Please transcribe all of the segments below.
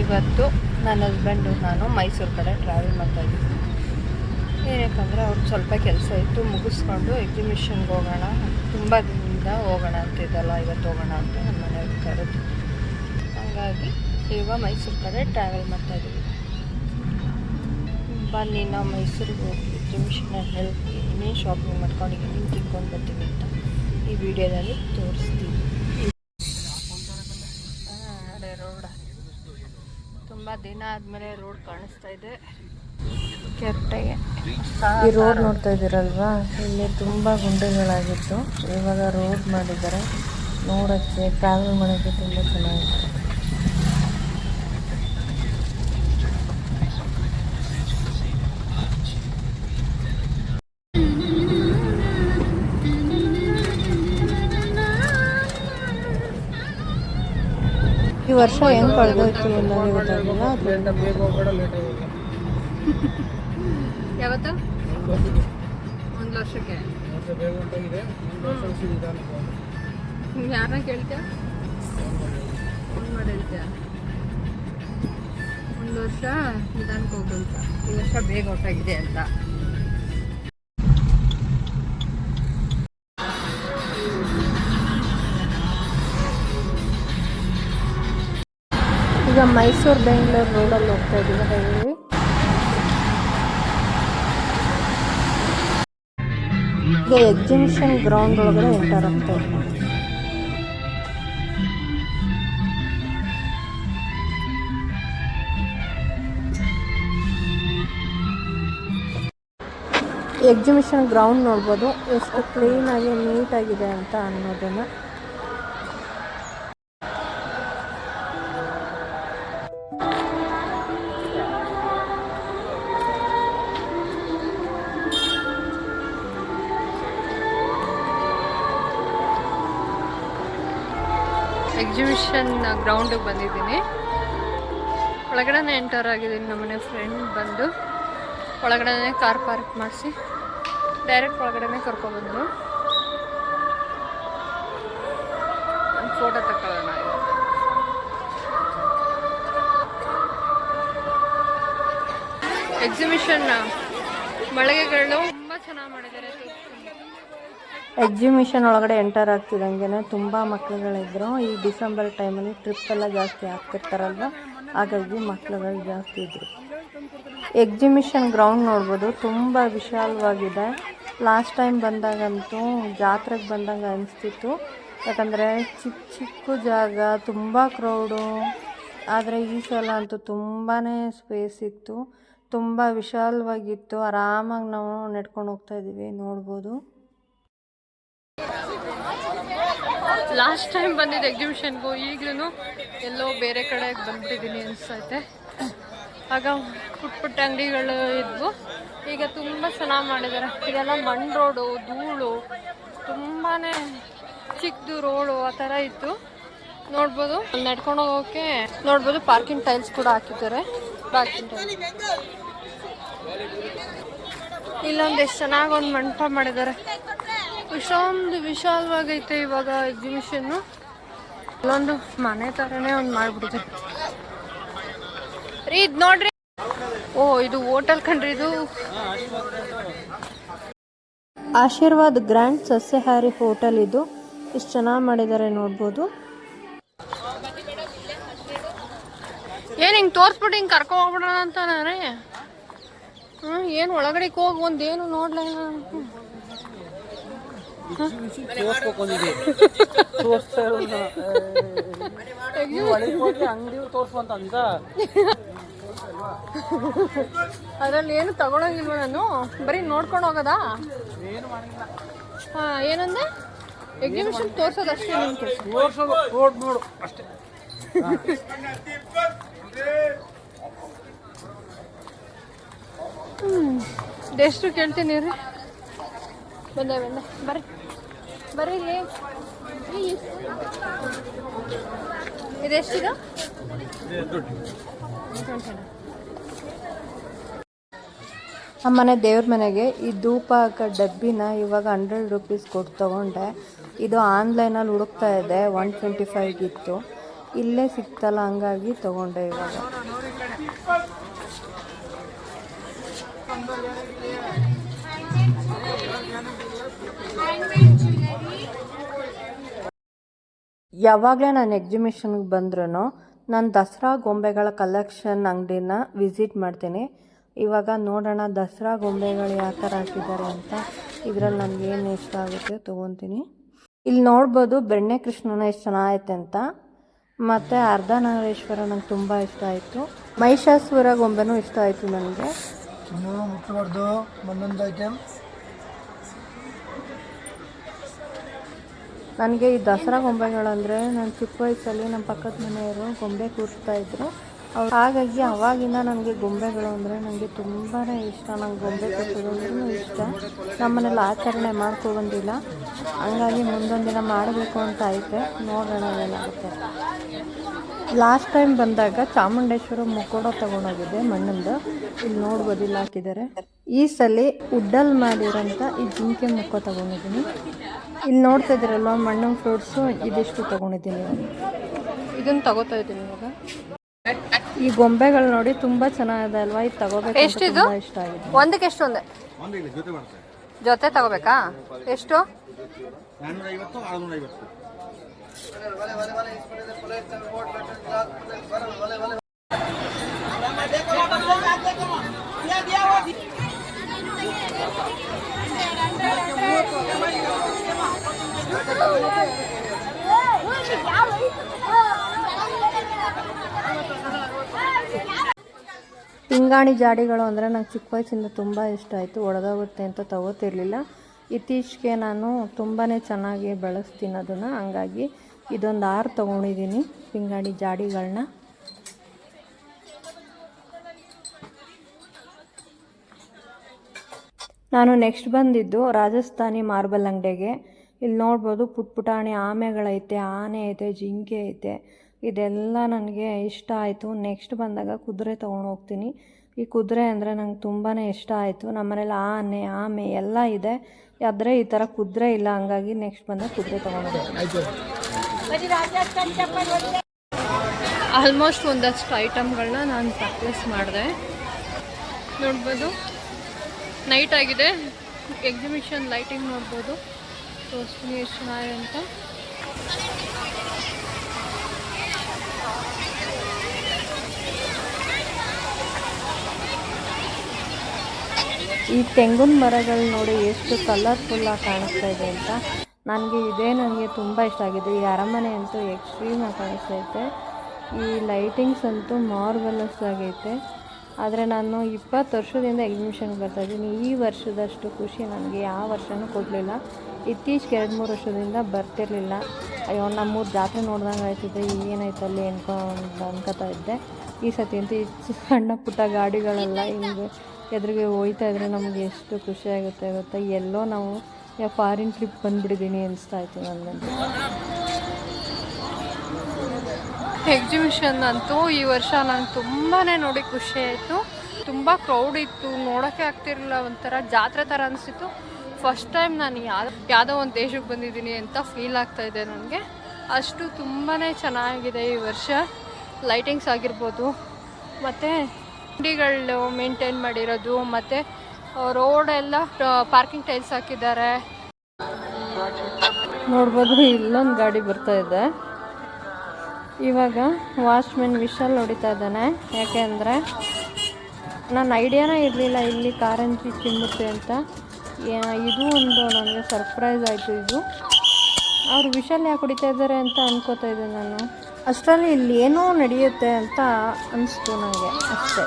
ಇವತ್ತು ನನ್ನ ಹಸ್ಬೆಂಡು ನಾನು ಮೈಸೂರು ಕಡೆ ಟ್ರಾವೆಲ್ ಮಾಡ್ತಾಯಿದ್ದೀವಿ. ಏನಕ್ಕಂದರೆ ಅವ್ರಿಗೆ ಸ್ವಲ್ಪ ಕೆಲಸ ಇತ್ತು, ಮುಗಿಸ್ಕೊಂಡು ಎಕ್ಸಿಬಿಷನ್ಗೆ ಹೋಗೋಣ, ತುಂಬ ದಿನದಿಂದ ಹೋಗೋಣ ಅಂತಿದ್ದಲ್ಲ, ಇವತ್ತು ಹೋಗೋಣ ಅಂತ ನಮ್ಮ ಮನೆಯವ್ರಿಗೆ ಕರೆದು, ಹಾಗಾಗಿ ಈಗ ಮೈಸೂರು ಕಡೆ ಟ್ರಾವೆಲ್ ಮಾಡ್ತಾಯಿದ್ದೀವಿ. ಬನ್ನಿ ನಾವು ಮೈಸೂರಿಗೆ ಹೋಗಿ ಎಕ್ಸಿಬಿಷನಲ್ಲಿ ಹೋಗಿ ಇನ್ನೇನು ಶಾಪಿಂಗ್ ಮಾಡ್ಕೊಂಡು ಇನ್ನೇನು ತಿನ್ಕೊಂಡು ಬರ್ತೀವಿ ಅಂತ ಈ ವಿಡಿಯೋದಲ್ಲಿ ತೋರಿಸ್ತೀವಿ. ಅದೇ ರೋಡ್ ತುಂಬ ದಿನ ಆದಮೇಲೆ ರೋಡ್ ಕಾಣಿಸ್ತಾ ಇದೆ ಕೆಟ್ಟಗೆ. ಈ ರೋಡ್ ನೋಡ್ತಾ ಇದ್ದೀರಲ್ವಾ, ಇಲ್ಲಿ ತುಂಬ ಗುಂಡಿಗಳಾಗಿತ್ತು, ಇವಾಗ ರೋಡ್ ಮಾಡಿದ್ದಾರೆ. ನೋಡೋಕ್ಕೆ ಟ್ರಾವೆಲ್ ಮಾಡೋಕ್ಕೆ ತುಂಬ ಚೆನ್ನಾಗಿತ್ತು. ಈ ವರ್ಷ ಹೆಂಗೆ ಕಳೆದೋಯ್ತು ಅನ್ನೋದೇ ಗೊತ್ತಾಗಿಲ್ಲ. ಯಾವತ್ತು ಒಂದು ವರ್ಷಕ್ಕೆ ಯಾರನ್ನ ಕೇಳ್ತೀಯ? ಫೋನ್ ಮಾಡಿ ಹೇಳ್ತೀಯ ಒಂದು ವರ್ಷ ನಿಧಾನಕ್ಕೆ ಹೋಗಂತ, ಈ ವರ್ಷ ಬೇಗ ಹೊರಟಾಗಿದೆ ಅಂತ. ಈಗ ಮೈಸೂರು ಬೆಂಗಳೂರು ರೋಡಲ್ಲಿ ಹೋಗ್ತಾ ಇದ್ದೀವಿ, ಹೈವೇ. ಈಗ ಎಕ್ಸಿಬಿಷನ್ ಗ್ರೌಂಡ್ ಒಳಗಡೆ ಎಂಟರ್ ಆಗ್ತಾ ಇದ್ದೀವಿ. ಎಕ್ಸಿಬಿಷನ್ ಗ್ರೌಂಡ್ ನೋಡ್ಬೋದು ಎಷ್ಟು ಕ್ಲೀನಾಗಿ ನೀಟಾಗಿದೆ ಅಂತ ಅನ್ನೋದನ್ನು. ಎಕ್ಸಿಬಿಷನ್ ಗ್ರೌಂಡಿಗೆ ಬಂದಿದ್ದೀನಿ, ಒಳಗಡೆ ಎಂಟರ್ ಆಗಿದ್ದೀನಿ. ನಮ್ಮನೆ ಫ್ರೆಂಡ್ ಬಂದು ಒಳಗಡೆ ಕಾರ್ ಪಾರ್ಕ್ ಮಾಡಿಸಿ ಡೈರೆಕ್ಟ್ ಒಳಗಡೆ ಕರ್ಕೊಬಂದರು. ಒಂದು ಫೋಟೋ ತಗೊಳ್ಳೋಣ. ಎಕ್ಸಿಬಿಷನ್ ಮಳಿಗೆಗಳು ತುಂಬ ಚೆನ್ನಾಗಿ ಮಾಡಿದ್ದಾರೆ. ಎಕ್ಸಿಬಿಷನ್ ಒಳಗಡೆ ಎಂಟರ್ ಆಗ್ತಿದ್ದಂಗೆ ತುಂಬ ಮಕ್ಕಳುಗಳಿದ್ರು. ಈ ಡಿಸೆಂಬರ್ ಟೈಮಲ್ಲಿ ಟ್ರಿಪ್ ಎಲ್ಲ ಜಾಸ್ತಿ ಆಗ್ತಿರ್ತಾರಲ್ವ, ಹಾಗಾಗಿ ಮಕ್ಕಳುಗಳು ಜಾಸ್ತಿ ಇದ್ರು. ಎಕ್ಸಿಬಿಷನ್ ಗ್ರೌಂಡ್ ನೋಡ್ಬೋದು, ತುಂಬ ವಿಶಾಲವಾಗಿದೆ. ಲಾಸ್ಟ್ ಟೈಮ್ ಬಂದಾಗಂತೂ ಜಾತ್ರೆಗೆ ಬಂದಂಗೆ ಅನಿಸ್ತಿತ್ತು, ಯಾಕಂದರೆ ಚಿಕ್ಕ ಚಿಕ್ಕ ಜಾಗ, ತುಂಬ ಕ್ರೌಡು. ಆದರೆ ಈ ಸಲ ಅಂತೂ ತುಂಬಾ ಸ್ಪೇಸ್ ಇತ್ತು, ತುಂಬ ವಿಶಾಲವಾಗಿತ್ತು. ಆರಾಮಾಗಿ ನಾವು ನಡ್ಕೊಂಡು ಹೋಗ್ತಾ ಇದ್ದೀವಿ, ನೋಡ್ಬೋದು. ಲಾಸ್ಟ್ ಟೈಮ್ ಬಂದಿದ್ದು ಎಕ್ಸಿಬಿಷನ್ಗೂ ಈಗಲೂ ಎಲ್ಲೋ ಬೇರೆ ಕಡೆಗೆ ಬಂದ್ಬಿಟ್ಟಿದ್ದೀನಿ ಅನಿಸ್ತೈತೆ. ಆಗ ಪುಟ್ಟ ಅಂಗಡಿಗಳು ಇದ್ವು, ಈಗ ತುಂಬ ಚೆನ್ನಾಗಿ ಮಾಡಿದ್ದಾರೆ. ಇದೆಲ್ಲ ಮಣ್ಣು ರೋಡು, ಧೂಳು, ತುಂಬಾ ಚಿಕ್ಕದು ರೋಡು ಆ ಥರ ಇತ್ತು. ನೋಡ್ಬೋದು, ನಡ್ಕೊಂಡು ಹೋಗೋಕ್ಕೆ ನೋಡ್ಬೋದು. ಪಾರ್ಕಿಂಗ್ ಟೈಲ್ಸ್ ಕೂಡ ಹಾಕಿದ್ದಾರೆ. ಪಾರ್ಕಿಂಗ್ ಟೈಲ್ಸ್ ಇಲ್ಲೊಂದು ಎಷ್ಟು ಚೆನ್ನಾಗಿ ಒಂದು ಮಂಟಪ ಮಾಡಿದ್ದಾರೆ. ಇಷ್ಟೊಂದು ವಿಶಾಲವಾಗೈತೆ ಇವಾಗ ಎಕ್ಸಿಬಿಷನ್ನು. ಇಲ್ಲೊಂದು ಮನೆ ಥರನೇ ಒಂದು ಮಾಡಿಬಿಟ್ಟಿದೆ ರೀ. ಇದು ನೋಡ್ರಿ, ಓ ಇದು ಹೋಟೆಲ್ ಕಣ್ರಿ. ಇದು ಆಶೀರ್ವಾದ್ ಗ್ರ್ಯಾಂಡ್ ಸಸ್ಯಾಹಾರಿ ಹೋಟೆಲ್. ಇದು ಇಷ್ಟು ಚೆನ್ನಾಗಿ ಮಾಡಿದ್ದಾರೆ, ನೋಡ್ಬೋದು. ಏನು ಹಿಂಗೆ ತೋರಿಸ್ಬಿಟ್ಟು ಹಿಂಗೆ ಕರ್ಕೊಂಡು ಹೋಗ್ಬಿಡೋಣ ಅಂತ ನಾನೇ. ಏನು ಒಳಗಡೆಗೆ ಹೋಗಿ ಒಂದೇನು ನೋಡ್ಲ. ಅದ್ರಲ್ಲಿ ಏನು ತಗೊಳಂಗಿಲ್ವ ನಾನು, ಬರೀ ನೋಡ್ಕೊಂಡು ಹೋಗೋದಾ? ಹಾ, ಏನಂದ್ರೆ ಎಕ್ಸಿಬಿಷನ್ ತೋರ್ಸೋದಷ್ಟೇ. ನೋಡು ಅಷ್ಟೇ. ಎಷ್ಟು ಕೇಳ್ತೀನಿ ರೀ. ಬಂದೆ ಬರ್ರಿ ಬರ್ರಿ. ಇದೆಷ್ಟಿದೆ? ನಮ್ಮನೆ ದೇವ್ರ ಮನೆಗೆ ಈ ಧೂಪ ಹಾಕೋ ಡಬ್ಬಿನ ಇವಾಗ 100 ರೂಪೀಸ್ ಕೊಟ್ಟು ತೊಗೊಂಡೆ. ಇದು ಆನ್ಲೈನಲ್ಲಿ ಹುಡುಕ್ತಾ ಇದೆ, 125 ಇತ್ತು. ಇಲ್ಲೇ ಸಿಕ್ತಲ್ಲ ಹಂಗಾಗಿ ತೊಗೊಂಡೆ ಇವಾಗ. ಯಾವಾಗಲೇ ನಾನು ಎಕ್ಸಿಬಿಷನ್ಗೆ ಬಂದ್ರೂ ನಾನು ದಸರಾ ಗೊಂಬೆಗಳ ಕಲೆಕ್ಷನ್ ಅಂಗಡಿನ ವಿಸಿಟ್ ಮಾಡ್ತೀನಿ. ಇವಾಗ ನೋಡೋಣ ದಸರಾ ಗೊಂಬೆಗಳು ಯಾವ ಥರ ಹಾಕಿದ್ದಾರೆ ಅಂತ. ಇದರಲ್ಲಿ ನನಗೆ ಏನು ಇಷ್ಟ ಆಗುತ್ತೆ ತೊಗೊತೀನಿ. ಇಲ್ಲಿ ನೋಡ್ಬೋದು ಬೆಣ್ಣೆ ಕೃಷ್ಣನ ಎಷ್ಟು ಚೆನ್ನಾಗೈತೆ ಅಂತ. ಮತ್ತು ಅರ್ಧನಾರೀಶ್ವರ ನಂಗೆ ತುಂಬ ಇಷ್ಟ ಆಯಿತು. ಮಹಿಷಾಸುರ ಗೊಂಬೆನೂ ಇಷ್ಟ ಆಯಿತು ನನಗೆ. ನನಗೆ ಈ ದಸರಾ ಗೊಂಬೆಗಳಂದರೆ ನಾನು ಚಿಕ್ಕ ವಯಸ್ಸಲ್ಲಿ ನಮ್ಮ ಪಕ್ಕದ ಮನೆಯವರು ಗೊಂಬೆ ಕೂರಿಸ್ತಾಯಿದ್ರು. ಹಾಗಾಗಿ ಅವಾಗಿಂದ ನನಗೆ ಗೊಂಬೆಗಳು ಅಂದರೆ ನನಗೆ ತುಂಬಾ ಇಷ್ಟ. ನಂಗೆ ಗೊಂಬೆ ಕೂರಿಸೋದಂದ್ರೂ ಇಷ್ಟ. ನಮ್ಮನೇಲಿ ಆಚರಣೆ ಮಾಡ್ಕೊಬಂದಿಲ್ಲ, ಹಂಗಾಗಿ ಮುಂದೊಂದು ದಿನ ಮಾಡಬೇಕು ಅಂತ ಐತೆ. ನೋಡೋಣ ಏನಾಗುತ್ತೆ. ಲಾಸ್ಟ್ ಟೈಮ್ ಬಂದಾಗ ಚಾಮುಂಡೇಶ್ವರಿ ಮುಖೋಡ ತೊಗೊಂಡೋಗಿದ್ದೆ ಮಣ್ಣಿಂದು. ಇಲ್ಲಿ ನೋಡ್ಬೋದು ಇಲ್ಲಿ ಹಾಕಿದ್ದಾರೆ. ಈ ಸಲ ಉಡ್ಡಲ್ಲಿ ಮಾಡಿರೋಂಥ ಈ ಜಿಂಕೆ ಮುಖ ತೊಗೊಂಡಿದ್ದೀನಿ. ಇಲ್ಲಿ ನೋಡ್ತಾ ಇದ್ದೀರಲ್ವ ಮಣ್ಣಿನ ಫ್ರೂಟ್ಸು, ಇದಿಷ್ಟು ತೊಗೊಂಡಿದ್ದೀನಿ. ಇದನ್ನು ತಗೋತಾ ಇದ್ದೀನಿ ಇವಾಗ. ಈ ಗೊಂಬೆಗಳು ನೋಡಿ ತುಂಬ ಚೆನ್ನಾಗಿದೆ ಅಲ್ವಾ, ಇದು ತಗೋಬೇಕು. ಎಷ್ಟಿದು? ಇಷ್ಟ ಆಗಿದೆ. ಒಂದಕ್ಕೆ ಎಷ್ಟು? ಒಂದೇ ಜೊತೆ ತಗೋಬೇಕಾ? ಎಷ್ಟು? ಪಿಂಗಾಣಿ ಜಾಡಿಗಳು ಅಂದರೆ ನಂಗೆ ಚಿಕ್ಕ ವಯಸ್ಸಿಂದ ತುಂಬ ಇಷ್ಟ ಆಯಿತು. ಒಡೆದೋಗುತ್ತೆ ಅಂತ ತಗೋತಿರ್ಲಿಲ್ಲ. ಇತ್ತೀಚೆಗೆ ನಾನು ತುಂಬಾ ಚೆನ್ನಾಗಿ ಬಳಸ್ತೀನಿ ಅದನ್ನು. ಹಂಗಾಗಿ ಇದೊಂದು 6 ತೊಗೊಂಡಿದ್ದೀನಿ ಪಿಂಗಾಣಿ ಜಾಡಿಗಳನ್ನ. ನಾನು ನೆಕ್ಸ್ಟ್ ಬಂದಿದ್ದು ರಾಜಸ್ಥಾನಿ ಮಾರ್ಬಲ್ ಅಂಗಡಿಗೆ. ಇಲ್ಲಿ ನೋಡ್ಬೋದು ಪುಟ್ ಪುಟಾಣಿ ಆಮೆಗಳೈತೆ, ಆನೆ ಐತೆ, ಜಿಂಕೆ ಐತೆ. ಇದೆಲ್ಲ ನನಗೆ ಇಷ್ಟ ಆಯಿತು. ನೆಕ್ಸ್ಟ್ ಬಂದಾಗ ಕುದುರೆ ತೊಗೊಂಡು ಹೋಗ್ತೀನಿ. ಈ ಕುದುರೆ ಅಂದರೆ ನಂಗೆ ತುಂಬಾ ಇಷ್ಟ ಆಯಿತು. ನಮ್ಮನೇಲಿ ಆನೆ, ಆಮೆ ಎಲ್ಲ ಇದೆ, ಆದರೆ ಈ ಥರ ಕುದುರೆ ಇಲ್ಲ. ಹಂಗಾಗಿ ನೆಕ್ಸ್ಟ್ ಬಂದಾಗ ಕುದುರೆ ತೊಗೊಂಡು ಹೋಗ್ತೀನಿ. ಆಲ್ಮೋಸ್ಟ್ ಒಂದಷ್ಟು ಐಟಮ್ಗಳನ್ನ ನಾನು ಪರ್ಚೇಸ್ ಮಾಡಿದೆ. ನೋಡ್ಬೋದು ನೈಟ್ ಆಗಿದೆ. ಎಕ್ಸಿಬಿಷನ್ ಲೈಟಿಂಗ್ ನೋಡ್ಬೋದು, ತೋರಿಸ್ತೀನಿ ಎಷ್ಟು ಚೆನ್ನಾಗಿದೆ ಅಂತ. ಈ ತೆಂಗಿನ ಮರಗಳು ನೋಡಿ ಎಷ್ಟು ಕಲರ್ಫುಲ್ಲಾಗಿ ಕಾಣಿಸ್ತಾ ಇದೆ ಅಂತ. ನನಗೆ ತುಂಬ ಇಷ್ಟ ಆಗಿದೆ. ಈ ಅರಮನೆ ಅಂತೂ ಎಕ್ಸ್ಟ್ರೀಮಾಗಿ ಕಾಣಿಸ್ತೈತೆ. ಈ ಲೈಟಿಂಗ್ಸ್ ಅಂತೂ ಮಾರ್ವೆಲಸ್ ಆಗೈತೆ. ಆದರೆ ನಾನು 20 ವರ್ಷದಿಂದ ಎಕ್ಸಿಬಿಷನ್ಗೆ ಬರ್ತಾಯಿದ್ದೀನಿ. ಈ ವರ್ಷದಷ್ಟು ಖುಷಿ ನನಗೆ ಯಾವ ವರ್ಷವೂ ಕೊಡಲಿಲ್ಲ. ಇತ್ತೀಚೆಗೆ 2-3 ವರ್ಷದಿಂದ ಬರ್ತಿರಲಿಲ್ಲ. ಅಯ್ಯೋ ನಮ್ಮೂರು ಜಾತ್ರೆ ನೋಡ್ದಂಗೆ ಆಯ್ತಿದ್ದೆ, ಏನಾಯ್ತಲ್ಲಿ ಅನ್ಕೋತಾ ಇದ್ದೆ. ಈ ಸತಿ ಅಂತೂ ಈ ಸಣ್ಣ ಪುಟ್ಟ ಗಾಡಿಗಳೆಲ್ಲ ಹಿಂಗೆ ಎದುರಿಗೆ ಹೋಯ್ತಾ ಇದ್ರೆ ನಮಗೆ ಎಷ್ಟು ಖುಷಿಯಾಗುತ್ತೆ ಗೊತ್ತಾ. ಎಲ್ಲೋ ನಾವು ಫಾರಿನ್ ಟ್ರಿಪ್ ಬಂದುಬಿಟ್ಟಿದ್ದೀನಿ ಅನಿಸ್ತಾ ಇತ್ತು ನನಗಂತೂ. ಎಕ್ಸಿಬಿಷನ್ ಅಂತೂ ಈ ವರ್ಷ ನಂಗೆ ತುಂಬಾ ನೋಡಿ ಖುಷಿ ಆಯಿತು. ತುಂಬ ಕ್ರೌಡ್ ಇತ್ತು, ನೋಡೋಕ್ಕೆ ಆಗ್ತಿರಲಿಲ್ಲ. ಒಂಥರ ಜಾತ್ರೆ ಥರ ಅನಿಸಿತ್ತು. ಫಸ್ಟ್ ಟೈಮ್ ನಾನು ಯಾವುದೋ ಒಂದು ದೇಶಕ್ಕೆ ಬಂದಿದ್ದೀನಿ ಅಂತ ಫೀಲ್ ಆಗ್ತಾಯಿದೆ ನನಗೆ. ಅಷ್ಟು ತುಂಬಾ ಚೆನ್ನಾಗಿದೆ ಈ ವರ್ಷ. ಲೈಟಿಂಗ್ಸ್ ಆಗಿರ್ಬೋದು, ಮತ್ತು ಅಂಗಡಿಗಳು ಮೇಂಟೈನ್ ಮಾಡಿರೋದು, ಮತ್ತು ರೋಡೆಲ್ಲ ಪಾರ್ಕಿಂಗ್ ಟೈಲ್ಸ್ ಹಾಕಿದ್ದಾರೆ. ನೋಡ್ಬೋದು ಇಲ್ಲೊಂದು ಗಾಡಿ ಬರ್ತಾ ಇದೆ. ಇವಾಗ ವಾಚ್ಮೆನ್ ವಿಶಾಲ್ ಹೊಡಿತಾ ಇದ್ದಾನೆ. ಯಾಕೆ ಅಂದರೆ ನನ್ನ ಐಡಿಯಾನೇ ಇರಲಿಲ್ಲ ಇಲ್ಲಿ ಕಾರಂಜಿ ಚಿಮ್ಮುತ್ತೆ ಅಂತ. ಇದು ಒಂದು ನನಗೆ ಸರ್ಪ್ರೈಸ್ ಆಯಿತು. ಇದು ಅವರು ವಿಶಾಲ್ ಯಾಕೆ ಹೊಡಿತಾ ಇದ್ದಾರೆ ಅಂತ ಅನ್ಕೋತಾ ಇದ್ದೆ ನಾನು. ಅಷ್ಟರಲ್ಲಿ ಇಲ್ಲಿ ಏನೋ ನಡೆಯುತ್ತೆ ಅಂತ ಅನಿಸ್ತು ನನಗೆ ಅಷ್ಟೇ.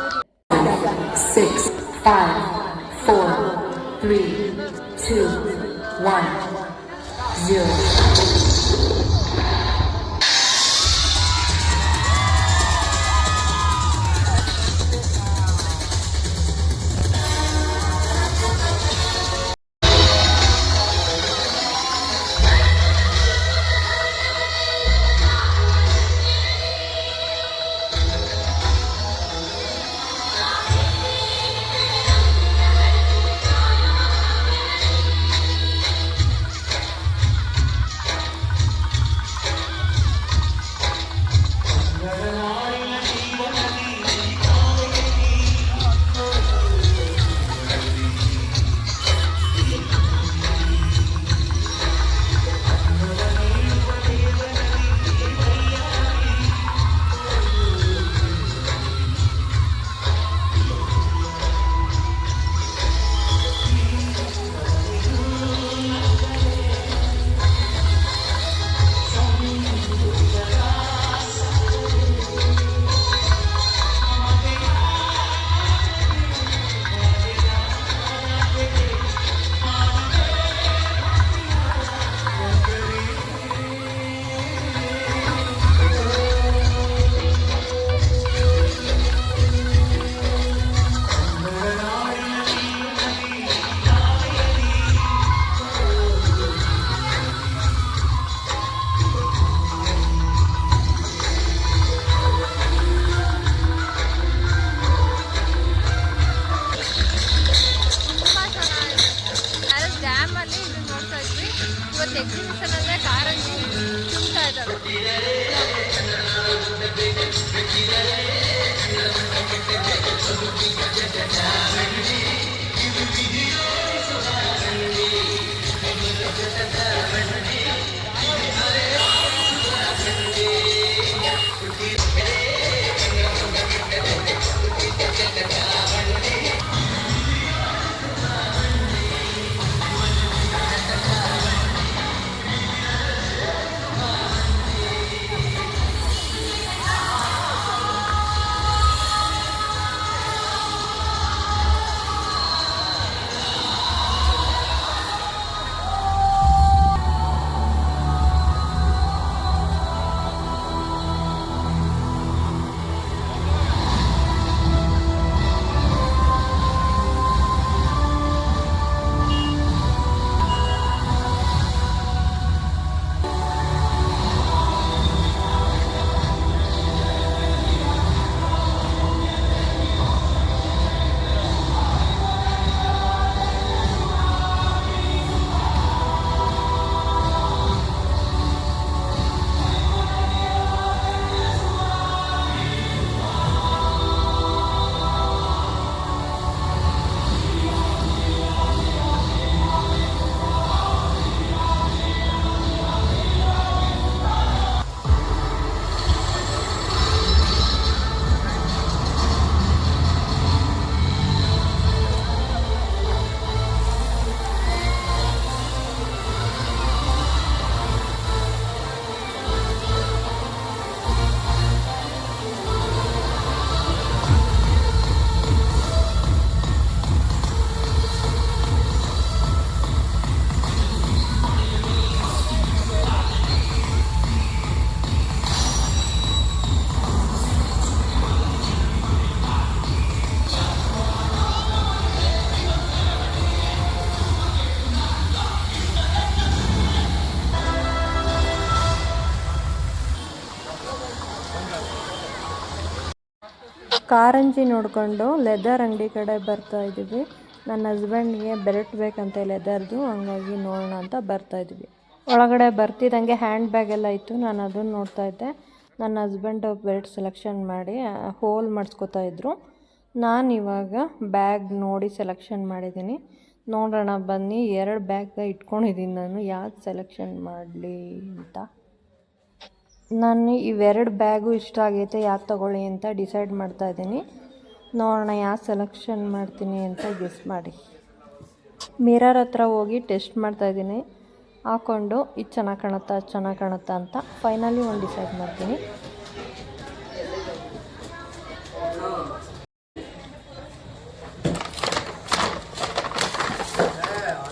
6, 5, 4, 3, 2, 1, 0. ಕಾರಂಜಿ ನೋಡಿಕೊಂಡು ಲೆದರ್ ಅಂಗಡಿ ಕಡೆ ಬರ್ತಾ ಇದ್ದೀವಿ. ನನ್ನ ಹಸ್ಬೆಂಡ್ಗೆ ಬೆಲ್ಟ್ ಬೇಕಂತೆ ಲೆದರ್ದು, ಹಂಗಾಗಿ ನೋಡೋಣ ಅಂತ ಬರ್ತಾ ಇದ್ವಿ. ಒಳಗಡೆ ಬರ್ತಿದ್ದಂಗೆ ಹ್ಯಾಂಡ್ ಬ್ಯಾಗ್ ಎಲ್ಲ ಇತ್ತು. ನಾನು ಅದನ್ನು ನೋಡ್ತಾ ಇದ್ದೆ. ನನ್ನ ಹಸ್ಬೆಂಡ್ ಬೆಲ್ಟ್ ಸೆಲೆಕ್ಷನ್ ಮಾಡಿ ಹೋಲ್ ಮಾಡಿಸ್ಕೊತಾ ಇದ್ರು. ನಾನು ಇವಾಗ ಬ್ಯಾಗ್ ನೋಡಿ ಸೆಲೆಕ್ಷನ್ ಮಾಡಿದ್ದೀನಿ. ನೋಡೋಣ ಬನ್ನಿ, 2 ಬ್ಯಾಗ್ ಇಟ್ಕೊಂಡಿದ್ದೀನಿ ನಾನು, ಯಾವ್ದು ಸೆಲೆಕ್ಷನ್ ಮಾಡಲಿ ಅಂತ. ನಾನು ಇವೆರಡು ಬ್ಯಾಗು ಇಷ್ಟ ಆಗೈತೆ, ಯಾವ್ದು ತೊಗೊಳ್ಳಿ ಅಂತ ಡಿಸೈಡ್ ಮಾಡ್ತಾ ಇದ್ದೀನಿ. ನೋಡೋಣ ಯಾವ್ದು ಸೆಲೆಕ್ಷನ್ ಮಾಡ್ತೀನಿ ಅಂತ ಗೆಸ್ ಮಾಡಿ. ಮಿರರ್ ಹತ್ರ ಹೋಗಿ ಟೆಸ್ಟ್ ಮಾಡ್ತಾಯಿದ್ದೀನಿ, ಹಾಕ್ಕೊಂಡು ಇದು ಚೆನ್ನಾಗಿ ಕಾಣುತ್ತಾ ಅದು ಚೆನ್ನಾಗಿ ಕಾಣುತ್ತಾ ಅಂತ. ಫೈನಲಿ ಒಂದು ಡಿಸೈಡ್ ಮಾಡ್ತೀನಿ.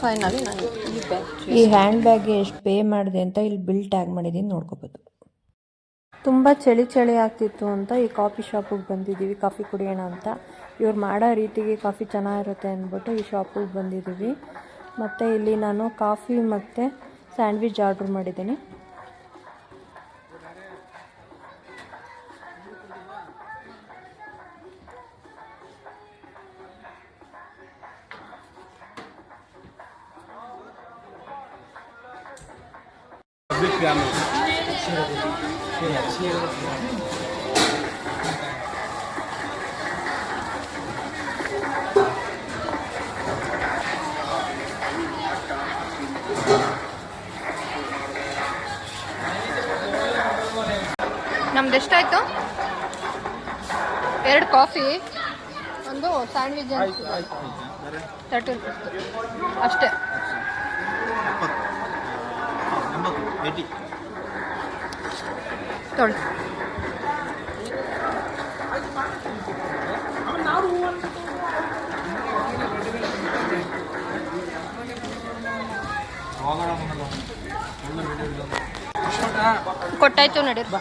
ಫೈನಲಿ ನಾನು ಈ ಹ್ಯಾಂಡ್ ಬ್ಯಾಗ್ಗೆ ಎಷ್ಟು ಪೇ ಮಾಡಿದೆ ಅಂತ ಇಲ್ಲಿ ಬಿಲ್ ಟ್ಯಾಗ್ ಮಾಡಿದ್ದೀನಿ, ನೋಡ್ಕೋಬೋದು. ತುಂಬ ಚಳಿ ಆಗ್ತಿತ್ತು ಅಂತ ಈ ಕಾಫಿ ಶಾಪಿಗೆ ಬಂದಿದ್ದೀವಿ, ಕಾಫಿ ಕುಡಿಯೋಣ ಅಂತ. ಇವ್ರು ಮಾಡೋ ರೀತಿಗೆ ಕಾಫಿ ಚೆನ್ನಾಗಿರುತ್ತೆ ಅಂದ್ಬಿಟ್ಟು ಈ ಶಾಪಿಗೆ ಬಂದಿದ್ದೀವಿ. ಮತ್ತು ಇಲ್ಲಿ ನಾನು ಕಾಫಿ ಮತ್ತು ಸ್ಯಾಂಡ್ವಿಚ್ ಆರ್ಡ್ರ್ ಮಾಡಿದ್ದೀನಿ. ನಮ್ದು ಎಷ್ಟಾಯಿತು? 2 ಕಾಫಿ, ಒಂದು ಸ್ಯಾಂಡ್ವಿಚ್ 30 ರೂಪೀಸ್ ಅಷ್ಟೇ. ತೊಳಿ ಕೊಟ್ಟಾಯ್ತು ನಡೀರಿ ಬಾ.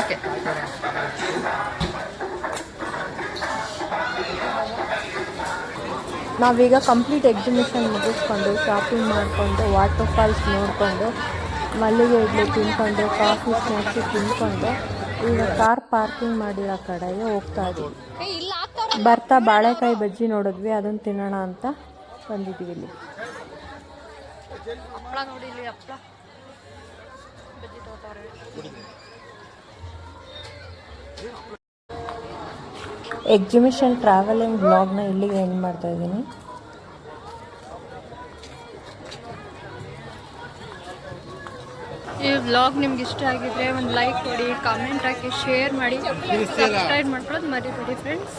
ಓಕೆ, ನಾವೀಗ ಕಂಪ್ಲೀಟ್ ಎಕ್ಸಿಬಿಷನ್ ಮುಗಿಸ್ಕೊಂಡು ಶಾಪಿಂಗ್ ಮಾಡಿಕೊಂಡು ವಾಟರ್ ಫಾಲ್ಸ್ ನೋಡಿಕೊಂಡು ಮಲ್ಲಿಗೆ ಇಡ್ಲಿ ತಿನ್ಕೊಂಡು ಕಾಫಿ ಸ್ನ್ಯಾಕ್ಸು ತಿನ್ಕೊಂಡು ಈಗ ಕಾರ್ ಪಾರ್ಕಿಂಗ್ ಮಾಡಿರೋ ಕಡೆಗೆ ಹೋಗ್ತಾ ಇದ್ದೀವಿ. ಬರ್ತಾ ಬಾಳೆಕಾಯಿ ಬಜ್ಜಿ ನೋಡಿದ್ವಿ, ಅದನ್ನು ತಿನ್ನೋಣ ಅಂತ ಬಂದಿದ್ದೀವಿ ಇಲ್ಲಿ. ಹಪ್ಪಳ ನೋಡಿ ಇಲ್ಲಿ ಹಪ್ಪಳ ಬಜ್ಜಿ ತಗೋತಾರೆ. ಎಕ್ಸಿಬಿಷನ್ ಟ್ರಾವೆಲಿಂಗ್ ಬ್ಲಾಗ್ನ ಇಲ್ಲಿಗೆ ಎಂಡ್ ಮಾಡ್ತಾ ಇದ್ದೀನಿ. ಈ ವ್ಲಾಗ್ ನಿಮ್ಗೆ ಇಷ್ಟ ಆಗಿದ್ರೆ ಒಂದು ಲೈಕ್ ಕೊಡಿ, ಕಾಮೆಂಟ್ ಹಾಕಿ, ಶೇರ್ ಮಾಡಿ, ಸಬ್ಸ್ಕ್ರೈಬ್ ಮಾಡ್ಕೊಳ್ಳೋದು ಮರಿಬೇಡಿ ಫ್ರೆಂಡ್ಸ್.